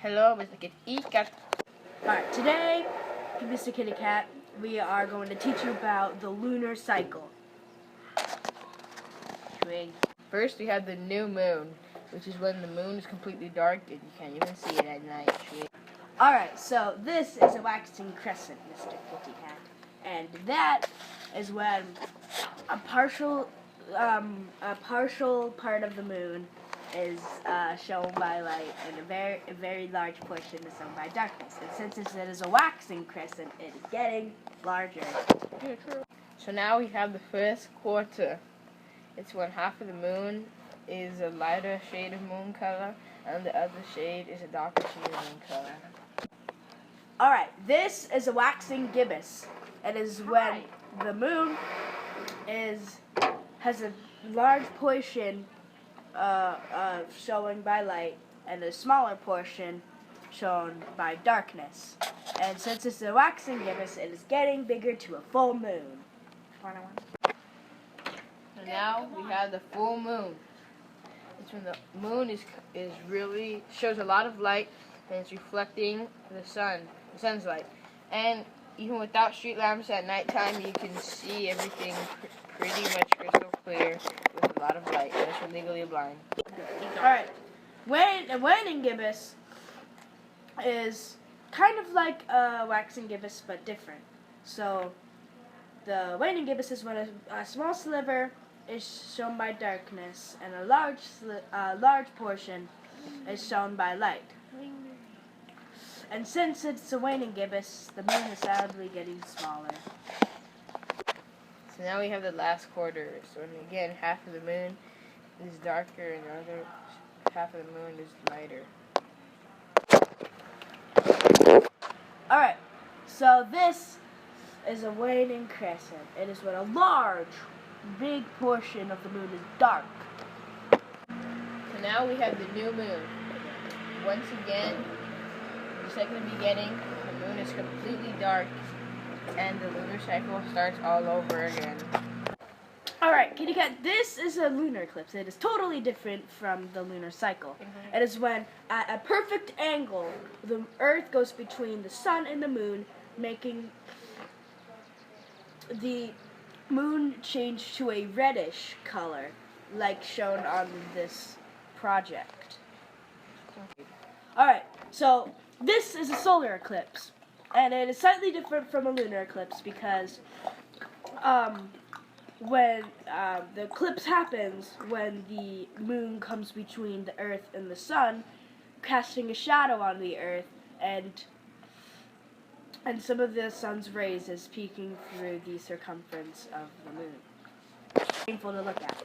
Hello, Mr. Kitty Cat. Alright, today, Mr. Kitty Cat, we are going to teach you about the lunar cycle. First, we have the new moon, which is when the moon is completely dark and you can't even see it at night. Alright, so this is a waxing crescent, Mr. Kitty Cat. And that is when a partial part of the moon is shown by light, and a very large portion is shown by darkness. And since it is a waxing crescent, it is getting larger. So now we have the first quarter. It's when half of the moon is a lighter shade of moon color, and the other shade is a darker shade of moon color. Alright, this is a waxing gibbous. It is when the moon has a large portion showing by light and a smaller portion shown by darkness. And since it's a waxing gibbous, it is getting bigger to a full moon. And now we have the full moon. It's when the moon is really shows a lot of light and it's reflecting the sun's light. And even without street lamps at nighttime, you can see everything pretty much crystal clear with a lot of light, unless you're legally blind. Alright, a waning gibbous is kind of like a waxing gibbous, but different. So, the waning gibbous is when a small sliver is shown by darkness, and a large portion is shown by light. And since it's a waning gibbous, the moon is sadly getting smaller. So now we have the last quarter. So again, half of the moon is darker and the other half of the moon is lighter. Alright, so this is a waning crescent. It is when a big portion of the moon is dark. So now we have the new moon. Once again, just like in the beginning, the moon is completely dark and the lunar cycle starts all over again. Alright, Kitty Cat, this is a lunar eclipse. It is totally different from the lunar cycle. It is when, at a perfect angle, the Earth goes between the sun and the moon, making the moon change to a reddish color, like shown on this project. Alright, so this is a solar eclipse, and it is slightly different from a lunar eclipse because when the eclipse happens, when the moon comes between the Earth and the sun, casting a shadow on the Earth, and some of the sun's rays is peeking through the circumference of the moon. It's painful to look at.